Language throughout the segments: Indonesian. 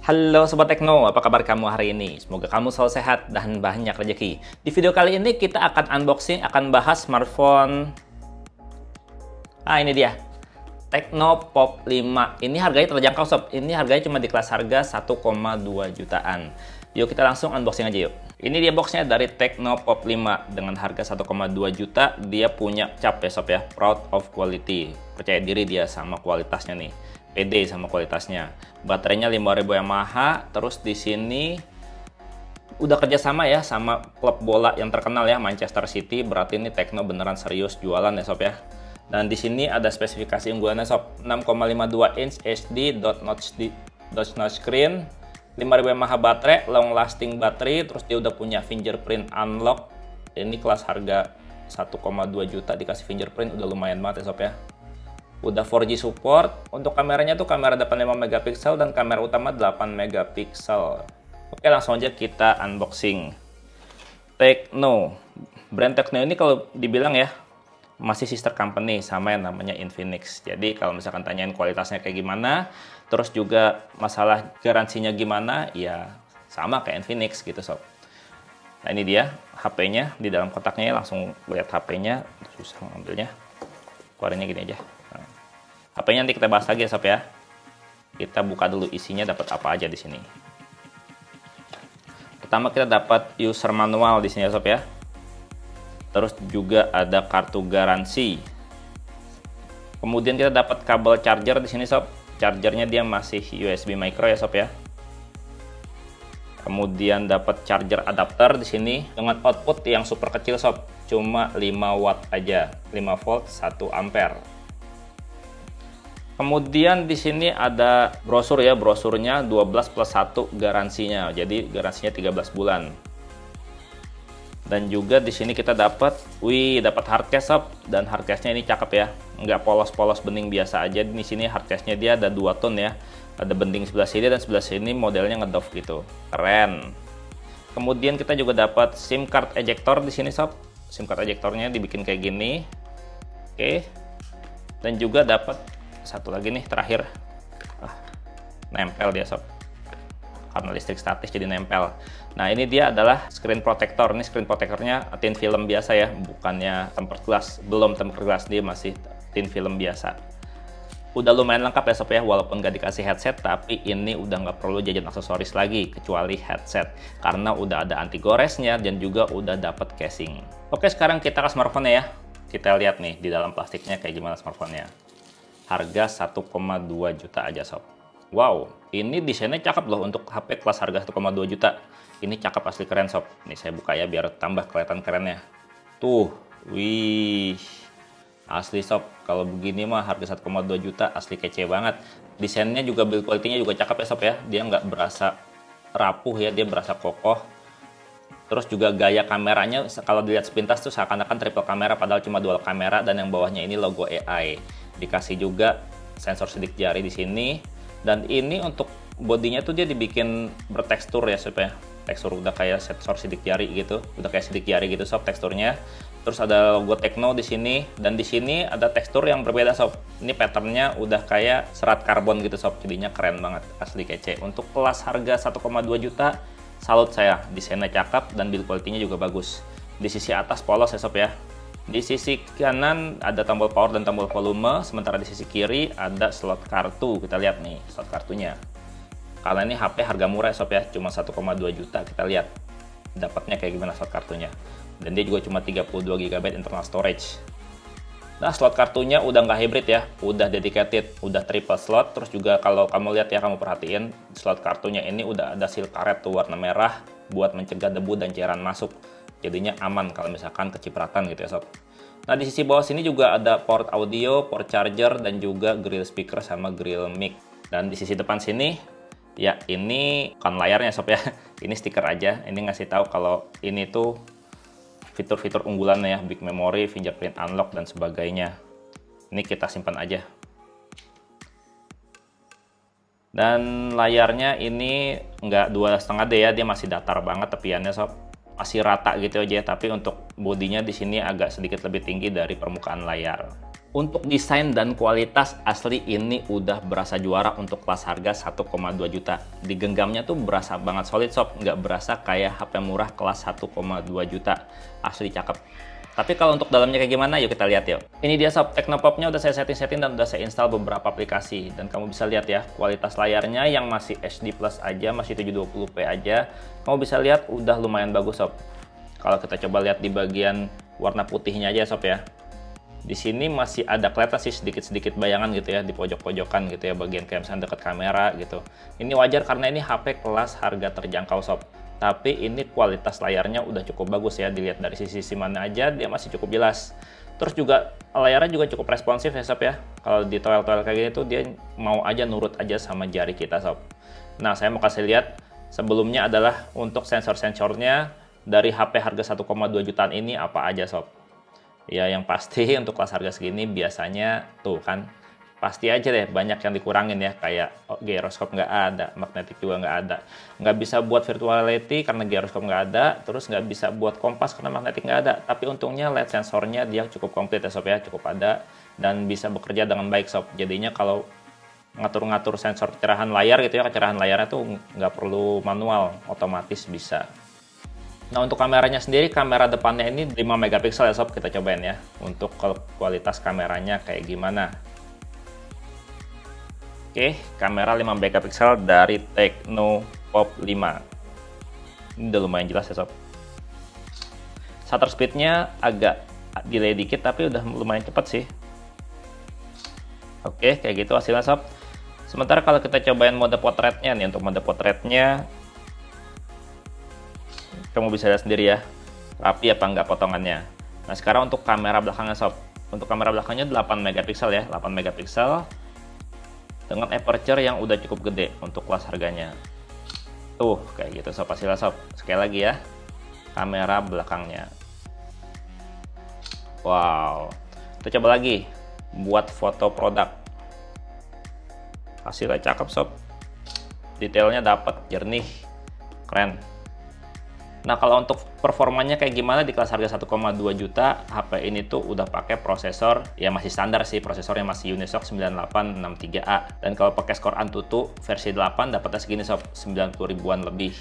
Halo Sobat Tekno, apa kabar kamu hari ini? Semoga kamu selalu sehat dan banyak rezeki. Di video kali ini kita akan unboxing, akan bahas smartphone. Ini dia. Tecno Pop 5. Ini harganya terjangkau sob. Ini harganya cuma di kelas harga 1,2 jutaan. Yuk kita langsung unboxing aja yuk. Ini dia boxnya dari Tecno Pop 5 dengan harga 1,2 juta. Dia punya cap ya sob ya, Proud of Quality. Percaya diri dia sama kualitasnya nih. Pede sama kualitasnya. Baterainya 5000 mAh. Terus di sini udah kerjasama ya sama klub bola yang terkenal ya, Manchester City. Berarti ini Tecno beneran serius jualan ya sob ya. Dan di sini ada spesifikasi unggulannya sob. 6,52 inch HD dot notch screen, 5000 mAh baterai, long lasting baterai. Terus dia udah punya fingerprint unlock. Ini kelas harga 1,2 juta dikasih fingerprint udah lumayan banget ya sob ya. Udah 4G support. Untuk kameranya tuh kamera depan 5 megapiksel dan kamera utama 8 megapiksel. Oke, langsung aja kita unboxing. Tecno. Brand Tecno ini kalau dibilang ya masih sister company sama yang namanya Infinix. Jadi kalau misalkan tanyain kualitasnya kayak gimana, terus juga masalah garansinya gimana, ya sama kayak Infinix gitu sob. Nah ini dia HP-nya, di dalam kotaknya ya, langsung lihat HP-nya. Susah ngambilnya. Keluarinnya gini aja. HP-nya nanti kita bahas lagi ya sob ya. Kita buka dulu isinya dapat apa aja di sini. Pertama kita dapat user manual di sini ya sob ya. Terus juga ada kartu garansi. Kemudian kita dapat kabel charger di sini sob. Chargernya dia masih USB micro ya sob ya. Kemudian dapat charger adapter di sini dengan output yang super kecil sob. Cuma 5 watt aja, 5 volt 1 ampere. Kemudian di sini ada brosur ya, brosurnya 12 plus 1 garansinya. Jadi garansinya 13 bulan. Dan juga di sini kita dapat hardcase sob, dan hardcase-nya ini cakep ya. Nggak polos-polos bening biasa aja. Di sini hardcase-nya dia ada 2 tone ya. Ada bening sebelah sini dan sebelah sini modelnya ngedove gitu. Keren. Kemudian kita juga dapat SIM card ejector di sini sob. SIM card ejectornya dibikin kayak gini. Oke. Dan juga dapat satu lagi nih terakhir, nempel dia sob, karena listrik statis jadi nempel. Nah ini dia adalah screen protector. Ini screen protectornya thin film biasa ya, bukannya tempered glass, belum tempered glass, dia masih thin film biasa. Udah lumayan lengkap ya sob ya, walaupun gak dikasih headset, tapi ini udah nggak perlu jajan aksesoris lagi kecuali headset, karena udah ada anti goresnya dan juga udah dapat casing. Oke, sekarang kita ke smartphone ya. Kita lihat nih di dalam plastiknya kayak gimana smartphone-nya. Harga 1,2 juta aja sob. Wow, ini desainnya cakep loh untuk HP kelas harga 1,2 juta. Ini cakep, asli keren sob. Ini saya buka ya biar tambah kelihatan kerennya. Tuh, wih, asli sob. Kalau begini mah harga 1,2 juta asli kece banget. Desainnya juga, build quality-nya juga cakep ya sob ya. Dia nggak berasa rapuh ya, dia berasa kokoh. Terus juga gaya kameranya kalau dilihat sepintas tuh seakan-akan triple kamera, padahal cuma dual kamera, dan yang bawahnya ini logo AI. Dikasih juga sensor sidik jari di sini, dan ini untuk bodinya tuh dia dibikin bertekstur ya sob ya. Tekstur udah kayak sensor sidik jari gitu, udah kayak sidik jari gitu sob teksturnya. Terus ada logo Tecno di sini, dan di sini ada tekstur yang berbeda sob. Ini patternnya udah kayak serat karbon gitu sob, jadinya keren banget, asli kece. Untuk kelas harga 1,2 juta, salut saya, desainnya cakep dan build quality-nya juga bagus. Di sisi atas polos ya sob ya. Di sisi kanan ada tombol power dan tombol volume, sementara di sisi kiri ada slot kartu. Kita lihat nih slot kartunya. Karena ini HP harga murah sob ya, cuma 1,2 juta. Kita lihat dapatnya kayak gimana slot kartunya. Dan dia juga cuma 32 GB internal storage. Nah, slot kartunya udah nggak hybrid ya, udah dedicated, udah triple slot. Terus juga kalau kamu lihat ya, kamu perhatiin slot kartunya ini udah ada seal karet tuh warna merah buat mencegah debu dan cairan masuk. Jadinya aman kalau misalkan kecipratan gitu ya sob. Nah di sisi bawah sini juga ada port audio, port charger, dan juga grill speaker sama grill mic. Dan di sisi depan sini ya ini kan layarnya sob ya. Ini stiker aja, ini ngasih tahu kalau ini tuh fitur-fitur unggulannya ya, big memory, fingerprint unlock dan sebagainya. Ini kita simpan aja. Dan layarnya ini nggak 2,5D ya, dia masih datar banget tepiannya sob. Masih rata gitu aja, tapi untuk bodinya di sini agak sedikit lebih tinggi dari permukaan layar. Untuk desain dan kualitas asli ini udah berasa juara untuk kelas harga 1,2 juta. Di genggamnya tuh berasa banget solid sob, nggak berasa kayak HP murah kelas 1,2 juta. Asli cakep. Tapi kalau untuk dalamnya kayak gimana, yuk kita lihat yuk. Ini dia sob, Teknopopnya udah saya setting-setting dan udah saya install beberapa aplikasi. Dan kamu bisa lihat ya, kualitas layarnya yang masih HD Plus aja, masih 720p aja. Kamu bisa lihat udah lumayan bagus sob. Kalau kita coba lihat di bagian warna putihnya aja sob ya. Di sini masih ada kelihatan sih sedikit-sedikit bayangan gitu ya di pojok-pojokan gitu ya, bagian kayak misalnya dekat kamera gitu. Ini wajar karena ini HP kelas harga terjangkau sob. Tapi ini kualitas layarnya udah cukup bagus ya, dilihat dari sisi mana aja dia masih cukup jelas. Terus juga layarnya juga cukup responsif ya sob ya. Kalau di toel-toel kayak gini tuh dia mau aja nurut aja sama jari kita sob. Nah, saya mau kasih lihat sebelumnya adalah untuk sensor-sensornya dari HP harga 1,2 jutaan ini apa aja sob. Ya yang pasti untuk kelas harga segini biasanya tuh kan pasti aja deh banyak yang dikurangin ya, kayak gyroscope nggak ada, magnetic juga nggak ada, nggak bisa buat virtual reality karena gyroscope nggak ada, terus nggak bisa buat kompas karena magnetic nggak ada. Tapi untungnya LED sensornya dia cukup komplit ya sob ya, cukup ada dan bisa bekerja dengan baik sob. Jadinya kalau ngatur-ngatur sensor kecerahan layar gitu ya, kecerahan layarnya tuh nggak perlu manual, otomatis bisa. Nah, untuk kameranya sendiri, kamera depannya ini 5 megapiksel ya sob, kita cobain ya. Untuk kualitas kameranya kayak gimana. Oke, kamera 5 megapiksel dari Teknopop 5. Ini udah lumayan jelas ya sob. Shutter speednya agak delay dikit, tapi udah lumayan cepat sih. Oke, kayak gitu hasilnya sob. Sementara kalau kita cobain mode potretnya nih, untuk mode potretnya kamu bisa lihat sendiri ya, rapi apa enggak potongannya. Nah, sekarang untuk kamera belakangnya sob. Untuk kamera belakangnya 8 megapiksel ya, 8 megapiksel dengan aperture yang udah cukup gede untuk kelas harganya. Tuh, kayak gitu sob hasilnya sob. Sekali lagi ya, kamera belakangnya. Wow. Kita coba lagi buat foto produk. Hasilnya cakep sob. Detailnya dapat, jernih, keren. Nah, kalau untuk performanya kayak gimana di kelas harga 1,2 juta, HP ini tuh udah pakai prosesor ya masih standar sih, prosesornya masih Unisoc 9863A. Dan kalau pakai skor Antutu versi 8 dapatnya segini sob, 90 ribuan lebih.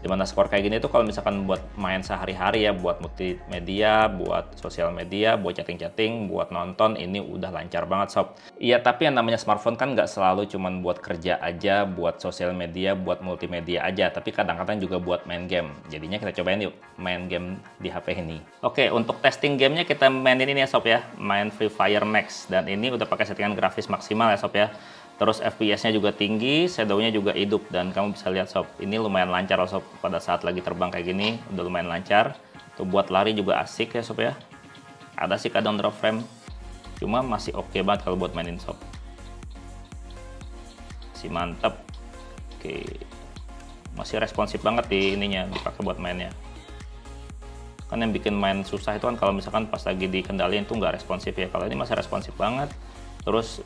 Dimana skor kayak gini tuh kalau misalkan buat main sehari-hari ya, buat multimedia, buat sosial media, buat chatting-chatting, buat nonton, ini udah lancar banget sob. Iya, tapi yang namanya smartphone kan nggak selalu cuman buat kerja aja, buat sosial media, buat multimedia aja, tapi kadang-kadang juga buat main game. Jadinya kita cobain yuk main game di HP ini. Oke, untuk testing gamenya kita mainin ini ya sob ya, main Free Fire Max, dan ini udah pakai settingan grafis maksimal ya sob ya. Terus FPS-nya juga tinggi, shadow-nya juga hidup, dan kamu bisa lihat sob, ini lumayan lancar loh sob, pada saat lagi terbang kayak gini udah lumayan lancar. Tuh buat lari juga asik ya sob ya. Ada sih kadang drop frame, cuma masih oke banget kalau buat mainin sob. Masih mantep. Oke, masih responsif banget di ininya, dipakai buat mainnya. Kan yang bikin main susah itu kan kalau misalkan pas lagi dikendaliin tuh nggak responsif ya. Kalau ini masih responsif banget. Terus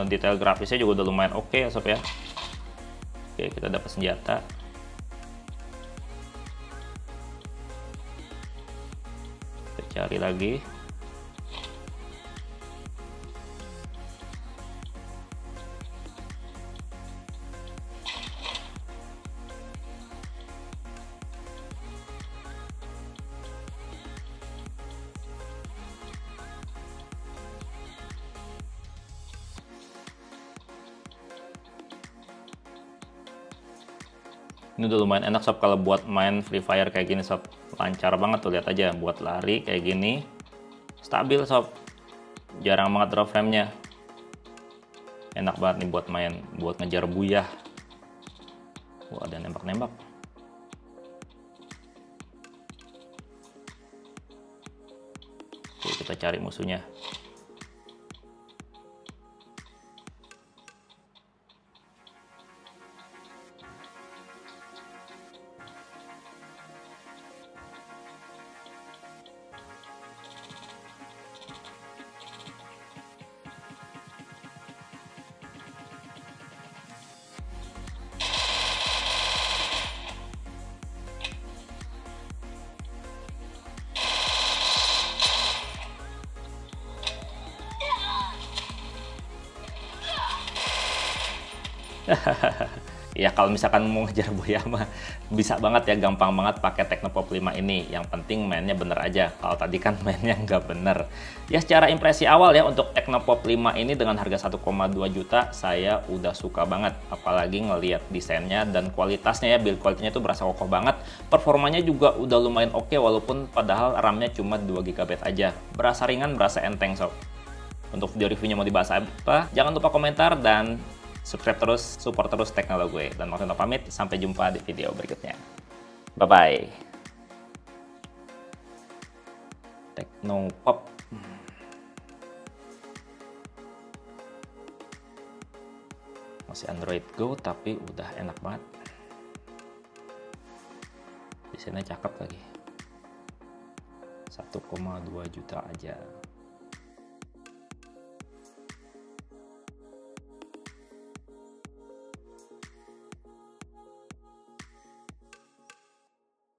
detail grafisnya juga udah lumayan oke ya sob ya. Oke, kita dapat senjata. Kita cari lagi. Ini udah lumayan enak sob kalau buat main Free Fire kayak gini sob. Lancar banget tuh, lihat aja buat lari kayak gini. Stabil sob. Jarang banget drop frame-nya. Enak banget nih buat main, buat ngejar buyah. Wah, ada nembak-nembak. Oke, kita cari musuhnya. Ya kalau misalkan mau ngejar buaya mah bisa banget ya, gampang banget pakai Tecnopop 5 ini. Yang penting mainnya bener aja. Kalau tadi kan mainnya nggak bener. Ya secara impresi awal ya untuk Tecnopop 5 ini dengan harga 1,2 juta saya udah suka banget. Apalagi ngelihat desainnya dan kualitasnya ya, build quality-nya itu berasa kokoh banget. Performanya juga udah lumayan oke walaupun padahal RAM-nya cuma 2 GB aja. Berasa ringan, berasa enteng sob. Untuk video reviewnya mau dibahas apa? Jangan lupa komentar dan subscribe terus, support terus Teknolo gue. Dan mau pamit, sampai jumpa di video berikutnya. Bye-bye. Teknopop. Masih Android Go, tapi udah enak banget. Desainnya cakep lagi. 1,2 juta aja.